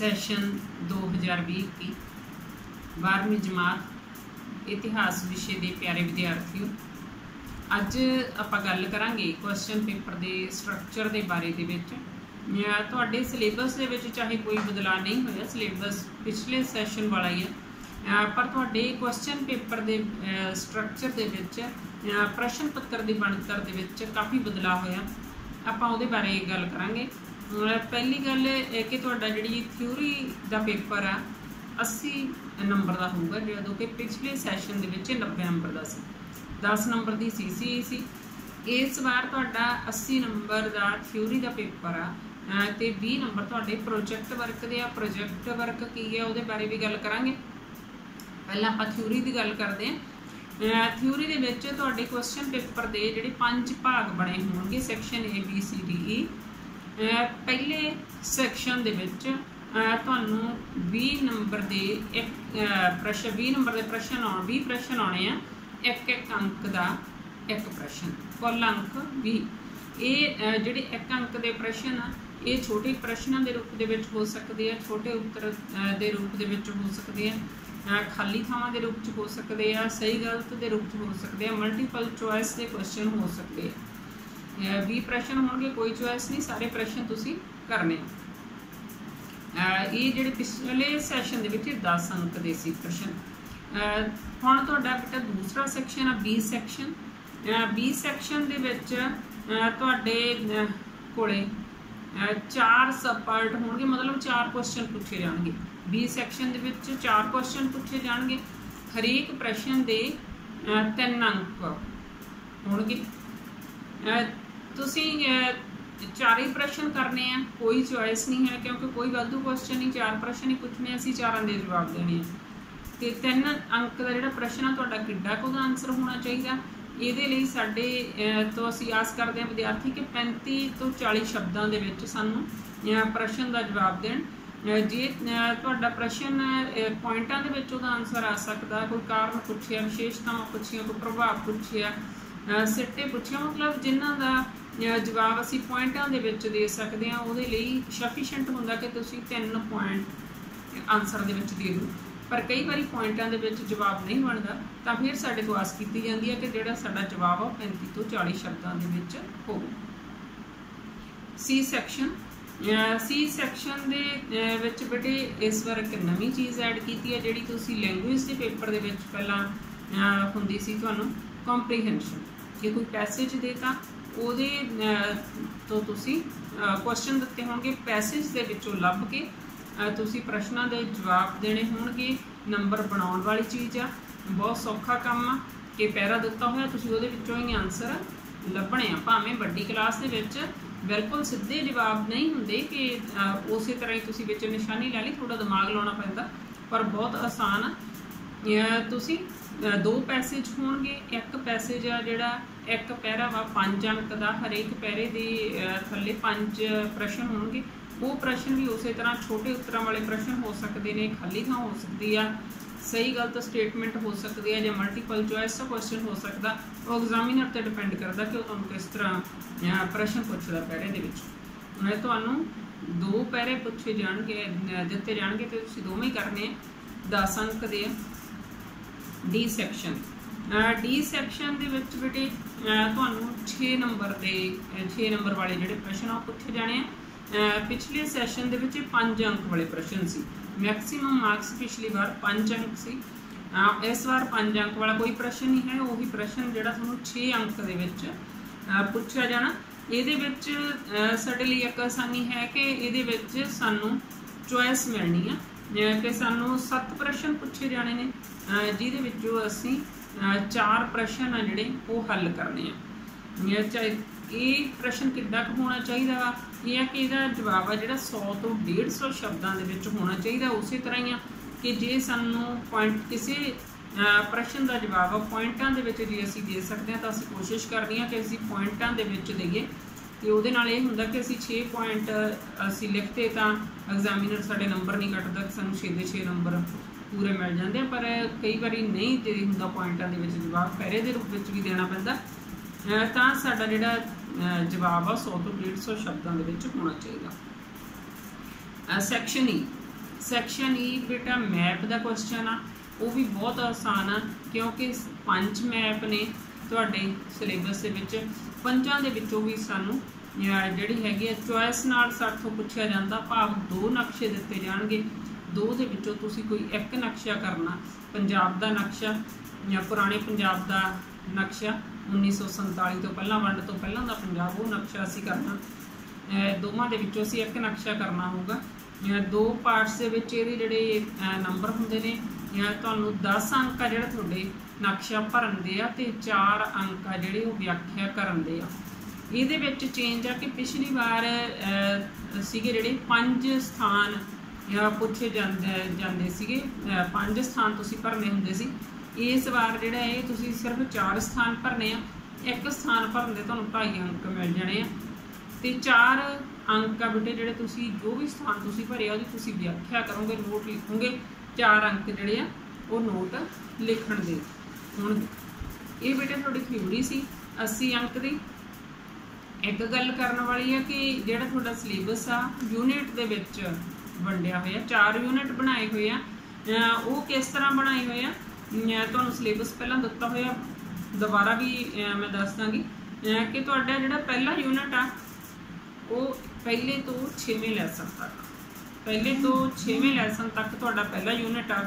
Session 2020-21 12वीं जमात इतिहास विषय के प्यारे विद्यार्थियों, अज आपां गल करांगे क्वेश्चन पेपर के स्ट्रक्चर के बारे दे विच। तुहाडे सिलेबस दे विच चाहे कोई बदलाव नहीं होया, सिलेबस पिछले सैशन वाला ही है, पर तुहाडे क्वेश्चन पेपर के स्ट्रक्चर के विच प्रश्न पत्र की बनतर दे विच काफ़ी बदलाव होया। आपां उहदे बारे गल करांगे। पहली गल कि तुहाडा जिहड़ी थ्योरी का पेपर आ 80 नंबर का होगा, जो कि पिछले सैशन दे विच 90 नंबर का सी। 10 नंबर की CCE सी। इस बार तुहाडा 80 नंबर का थ्योरी का पेपर आ ते 20 नंबर तुहाडे प्रोजैक्ट वर्क दे आ। प्रोजैक्ट वर्क की है उहदे बारे भी गल करांगे। पहला आपां थ्योरी की गल करते हैं। थ्योरी दे विच तुहाडे क्वेश्चन पेपर के जिहड़े 5 भाग बने होणगे, section A B C D E। पहले सैक्शन दे विच तुहानूं 20 नंबर के एक प्रश्न 20 नंबर के प्रश्न आने 20 प्रश्न आने आ, एक अंक का एक प्रश्न, कुल अंक 20। ये जिहड़े एक अंक के प्रश्न आ ये छोटे प्रश्नों के रूप दे विच हो सकते हैं, छोटे उत्तर के रूप दे विच हो सकते हैं, खाली थावां के रूप हो सकते हैं, सही गलत के रूप हो सकते हैं, मल्टीपल चॉइस के क्वेश्चन हो सकते हैं। 20 प्रश्न होंगे, कोई चॉइस नहीं, सारे प्रश्न तुसी करने। ये जिहड़े पिछले सैशन दे विच 10 अंक दे सी प्रश्न। हुण तुहाडा बेटा दूसरा सैक्शन आ B सैक्शन। B सैक्शन दे विच तुहाडे कोले 4 सब पार्ट होंगे, मतलब 4 क्वेश्चन पूछे जाएंगे। B सैक्शन दे विच 4 क्वेश्चन पूछे जाएंगे। हरेक प्रश्न दे 3 अंक होंगे। तुसी 4 ही प्रश्न करने हैं, कोई चॉइस नहीं है, क्योंकि कोई वाधू क्वेश्चन नहीं, 4 प्रश्न ही पूछने, असीं 4 के जवाब देने हैं। तो 3 अंक का जिहड़ा प्रश्न है तुहाडा किड्डा कुछ आंसर होना चाहिए। ये लिए साडे तो असीं आस करते हैं विद्यार्थी कि 35 तो 40 शब्दों के विच सानूं प्रश्न का जवाब देण। जे तुहाडा प्रश्न पॉइंटां दे विच उहदा आंसर आ सकदा, कोई कारण पुछिया, विशेषतावां पुछिया, कोई प्रभाव पुछिया, सिट्टे पुछिया, मतलब जिन्हां दा जवाब असी पॉइंटां दे विच दे सकते हैं, उहदे लई सफिशेंट हुंदा कि तुसीं 3 पॉइंट आंसर दे विच दे दो। पर कई बारी पॉइंटां दे विच जवाब नहीं बनता, तो फिर साडे तो आस कीती जांदी है कि जिहड़ा साडा जवाब आ 35 तो 40 शब्दों दे विच होवे। C section. C सैक्शन दे विच बेटे इस बार एक नवीं चीज़ ऐड कीती है, जिहड़ी तुसीं लैंगुएज के पेपर दे विच पहलां हुंदी सी तुहानूं कॉम्प्रीहेंशन। जे कोई पैसेज देता ਉਹਦੇ तो तुसी क्वेश्चन दिते होंगे, पैसेज के विचों लभ के तुसी प्रश्नों के जवाब देने होंगे। नंबर बनाउण वाली चीज़ आ, बहुत सौखा काम आ कि पैरा दिता होया तुसी उहदे विचों ही आंसर लभणे आ। भावें वड्डी क्लास दे विच बिल्कुल सीधे जवाब नहीं होंदे कि उस तरह ही तुसी विच निशानी लै ली, थोड़ा दिमाग लाउणा पैंदा, पर बहुत आसान आ। तुसी 2 पैसेज होंगे, एक पैसेज आ जिहड़ा एक पैरा वा 5 अंक का, हरेक पैरे के थले 5 प्रश्न होंगे। वो प्रश्न भी उस तरह छोटे उत्तरों वाले प्रश्न हो सकते हैं, खाली थां हो सकती है, सही गलत स्टेटमेंट हो सकती है, या मल्टीपल चॉइस का क्वेश्चन हो सकता। वो एग्जामिनर पर डिपेंड करता कि तुहानूं किस तरह प्रश्न पूछदा पैरे दे विच। तुहानूं 2 पैरे पूछे जाणगे, दिते जाणगे, तो तुसीं दोवें ही करने 10 अंक दे। D section. D सैक्शन दे विच बेटे तुहानूं 6 नंबर के 6 नंबर वाले जिहड़े प्रश्न आ पूछे जाने आ। पिछले सैशन दे विच 5 अंक वाले प्रश्न सी। मैक्सीमम मार्क्स पिछली बार 5 अंक सी, इस बार 5 अंक वाला कोई प्रश्न नहीं है। वही प्रश्न जिहड़ा तुहानूं 6 अंक दे विच पूछा जाना। इहदे विच साडे लई एक आसानी है कि इहदे विच सानूं चॉइस मिलनी है कि सानूं 7 प्रश्न पूछे जाने ने, जिहदे विचों असीं 4 प्रश्न आ जिहड़े वो हल करने आ। चाहे ये प्रश्न किड्डा क होना चाहिए वा, ये है कि इहदा जवाब आ जिहड़ा 100 तो 150 शब्दों के विच होना चाहिए। उस तरह ही आ कि जे सानूं पॉइंट किसी प्रश्न का जवाब पॉइंटां दे विच जे असीं दे सकते हैं, तो असीं कोशिश करनी है कि असीं पॉइंटां दे विच देईए। तो उहदे नाल इह हुंदा कि असीं 6 पॉइंट असीं लिखते तो एग्जामिनर साडे नंबर नहीं कटदा, सानूं 6 दे 6 नंबर पूरे मिल जाते हैं। पर कई बार नहीं दे हुंदा पॉइंटां दे विच जवाब, पैरे दे रूप विच भी देना पैंदा, तां साडा जिहड़ा जवाब आ 100 तो 150 शब्दों के विच होना चाहिए। सैक्शन ई सैक्शन ई बेटा मैप का क्वेश्चन आ, वो भी बहुत आसान आ क्योंकि 5 मैप ने तुहाडे सिलेबस दे विच। 5 दे विचों भी सानू जिहड़ी हैगी आ चॉइस नाल साथों पुछया जांदा, भाव 2 नक्शे दिते जाणगे, 2 दे विचों तुसीं कोई एक नक्शा करना, पंजाब दा नक्शा या पुराने पंजाब दा नक्शा 1947 तो पहला वंड तो पहला दा पंजाब, वो नक्शा असीं करना। दोवां दे विचों असीं एक नक्शा करना होगा। 2 पार्ट्स दे विच इहदे जिहड़े नंबर हुंदे ने, तुहानूं 10 अंक आ जिहड़े तुहाडे नक्शा भरन दे आ ते 4 अंक आ जिहड़े वो व्याख्या करन दे आ। इहदे विच चेंज आ कि पिछली बार सीगे जिहड़े 5 स्थान पुछे जांदे सीगे, 5 स्थान तुसीं भरने हुंदे सी। इस बार जिहड़ा है तुसीं सिर्फ 4 स्थान भरने आ, एक स्थान भरन दे तुहानूं 2.5 अंक मिल जाने आ ते 4 अंक आ बेटे जिहड़े तुसीं जो भी स्थान तुसीं भरिया उहदी तुसीं व्याख्या करोगे, नोट लिखोगे, 4 अंक जिहड़े आ वो नोट लिखण दे होणगे। ये बेटे तुहाडी थ्योरी सी 80 अंक दी। एक गल करन वाली है कि जिहड़ा तुहाडा सिलेबस आ यूनिट दे विच वंडिया होया, 4 यूनिट बनाए हुए आ, वो किस तरह बनाए हुए आ तुहानूं सिलेबस पहला दिता होया, दोबारा भी मैं दस दांगी कि तुहाडा जिहड़ा पहला यूनिट आ वो पहले तो 6वें लैसन तक, पहले तो 6वें लैसन तक तुहाडा पहला यूनिट आ,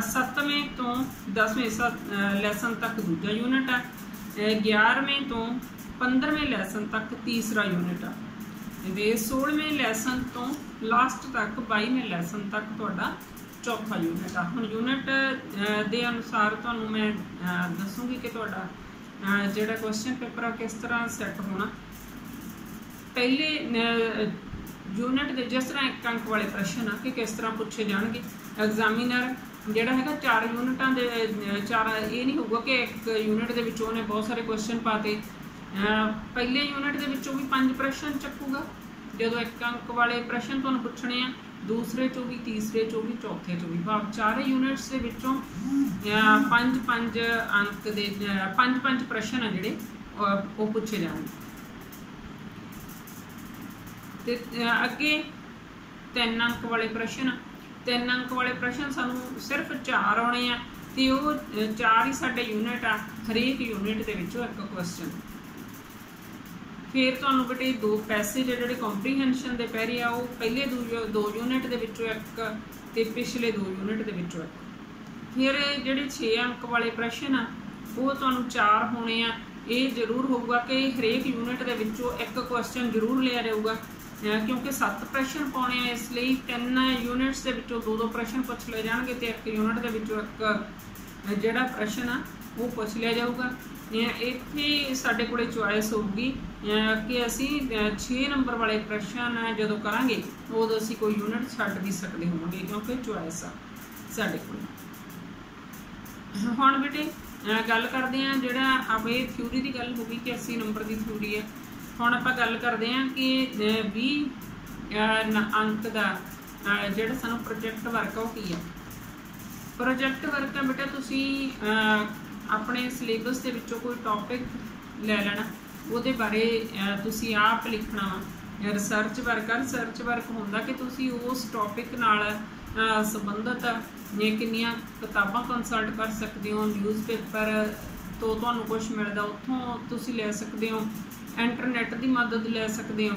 7वें तो 10वें लैसन तक दूजा यूनिट आ, 11वें तो 15वें लैसन तक तीसरा यूनिट आ, 16वें लैसन तो लास्ट तक 22वें लैसन तक तुहाडा चौथा यूनिट आ। हुण यूनिट दे अनुसार तुहानूं मैं दसूँगी कि तुहाडा जिहड़ा क्वेश्चन पेपर आ किस तरह सैट होना। पहले यूनिट दे जिस तरह 1 अंक वाले प्रश्न आ कि किस तरह पूछे जाणगे। एग्जामिनर जिहड़ा हैगा 4 यूनिटां दे 4, ये नहीं होगा कि एक यूनिट दे विचों उहने बहुत सारे क्वेश्चन पाते, पहले यूनिट दे विचों भी 5 प्रश्न चक्कूगा जदों 1 अंक वाले प्रश्न तुहानूं पुछणे आ, दूसरे चो भी, तीसरे चो भी, चौथे चो भी, भाव 4 यूनिट्स के विचों 5-5 अंक दे 5-5 प्रश्न आ जिहड़े वो पूछे जाणगे। ते अगे 3 अंक वाले प्रश्न, 3 अंक वाले प्रश्न सानूं सिर्फ 4 आने आ ते वो 4 ही साडे यूनिट आ, हरेक यूनिट दे विचों एक क्वेश्चन। फिर तुहानूं बेटे 2 पैसेज जिहड़े कॉम्प्रीहेंशन दे पै रहे आ, वो पहले 2 यूनिट दे विचों एक ते पिछले 2 यूनिट दे विचों एक। फिर जिहड़े 6 अंक वाले प्रश्न आ वो तुहानूं 4 होने आ, ये जरूर होगा कि हरेक यूनिट दे विचों एक क्वेश्चन जरूर लिया जाऊगा क्योंकि 7 प्रश्न पाने आ, इसलिए 3 यूनिट्स दे विचों 2-2 प्रश्न पूछ ले जाणगे ते एक यूनिट दे विचों एक जिहड़ा प्रश्न आ वो पूछ लिया जाऊगा। इत्थे साडे कोले चॉइस होगी कि असी 6 नंबर वाले प्रश्न जदों करांगे उदों असी कोई यूनिट छड्ड भी सकते होवांगे क्योंकि चॉइस आ साडे कोल। हुण बेटे गल करदे आ जिहड़ा आपे थ्योरी की गल होगी कि 80 नंबर की थ्योरी है। हुण आपां गल करदे आ कि 20 अंक का जिहड़ा सानूं प्रोजैक्ट वर्क आ की है। प्रोजैक्ट वर्क है बेटा तुसीं अपने सिलेबस के विचों कोई टॉपिक ले लेना, उहदे बारे तुसीं आप लिखना वा। रिसर्च वर्क आ, रिसर्च वर्क हुंदा कि तुसीं उस टॉपिक नाल संबंधित कितनियां किताबां कंसल्ट कर सकते हो, न्यूज़पेपर तो तुहानूं कुछ मिलदा उत्थों तुसीं ले सकते हो, इंटरनेट की मदद ले सकते हो।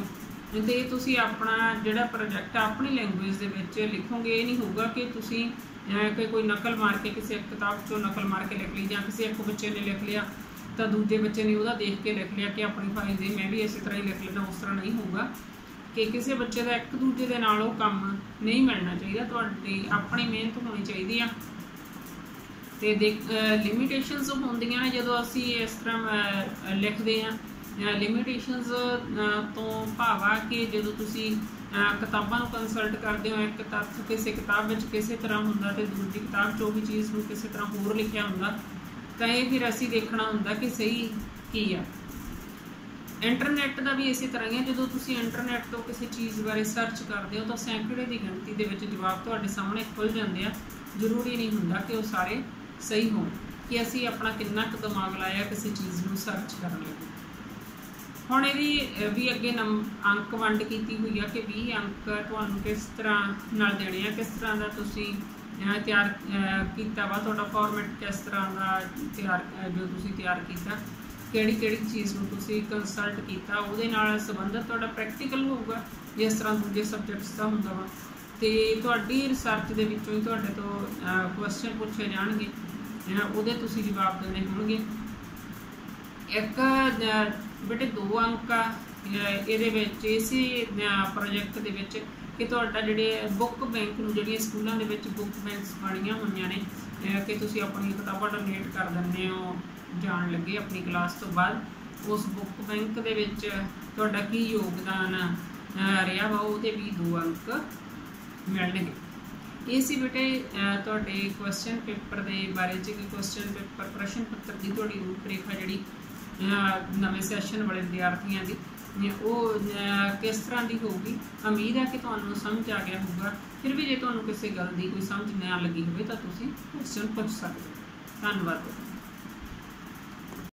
तो तुसीं अपना जिहड़ा प्रोजैक्ट अपनी लैंगुएज दे विच लिखोगे। ये नहीं होगा कि तुसीं कि कोई नकल मार के किसी एक किताब चो नकल मार के लिख ली, या किसी एक बच्चे ने लिख लिया तो दूजे बच्चे ने वह देख के लिख लिया कि अपनी फाइल दे मैं भी इस तरह ही लिख लेना। उस तरह नहीं होगा कि किसी बच्चे का एक दूजे के नाल काम नहीं मिलना चाहिए, तुहाडी अपनी मेहनत होनी चाहिए। तो लिमिटेशनस होंदियां ने जदों असी इस तरह लिखते हैं। लिमिटेशनस तो भाव आ कि जो तुसी किताबां नूं कंसल्ट करते हो, एक तत्थ किसी किताब में किसी तरह हुंदा ते दूजी किताब चो भी चीज़ नूं किसी तरह होर लिखिया हुंदा, तो ये फिर असी देखना हुंदा कि सही की है। इंटरनेट का भी इसी तरह ही है, जो तुसी इंटरनेट तो किसी चीज़ बारे सर्च करते हो तो सैकड़े की गिनती के विच जवाब तुहाडे सामने खुल जाते हैं। जरूरी नहीं हुंदा कि वो सारे सही हो, कि असी अपना कितना क दिमाग लाया किसी चीज़ नूं सर्च करने लगे। ਹੁਣ ਇਹਦੀ भी अगे अंक वंड की हुई है कि 20 अंक तुहानू किस तरह नाल देने आ, किस तरह का तुसी तैयार किया वा, तुहाडा फॉर्मेट किस तरह का तैयार जो तुसी तैयार किया, किहड़ी चीज़ नूं तुसी कंसल्ट किया, उहदे नाल संबंधित तुहाडा प्रैक्टिकल होऊगा जिस तरह दूजे सबजैक्ट्स का हुंदा वा। ते तुहाडी रिसर्च दे विचों ही तुहाडे तो क्वेश्चन पूछे जाणगे, उहदे तुसी जवाब देने होणगे। एक बेटे 2 अंक ये इसी प्रोजैक्ट दे विच कि तुहाडा जिहड़े बुक बैंक नूं जिहड़ियां स्कूलों दे विच बुक बैंक्स बणीआं होईआं ने कि तुसी अपनी किताबां डोनेट कर दिंदे हो जाण लगे अपनी क्लास तो बाद, उस बुक बैंक दे विच तुहाडा की योगदान रहा वा, उहदे भी 2 अंक मिलणगे। ये सी बेटे तुहाडे क्वेश्चन पेपर के बारे च कि क्वेश्चन पेपर प्रश्न पत्र की तुहाडी रूपरेखा जिहड़ी नवे सैशन वाले विद्यार्थियों की वो किस तरह की होगी। उम्मीद है कि तुहानू समझ आ गया होगा। फिर भी जे तुहानू किसी गल की कोई समझ ना लगी हो तो तुसीं क्वेश्चन पूछ सकते हो। धन्यवाद।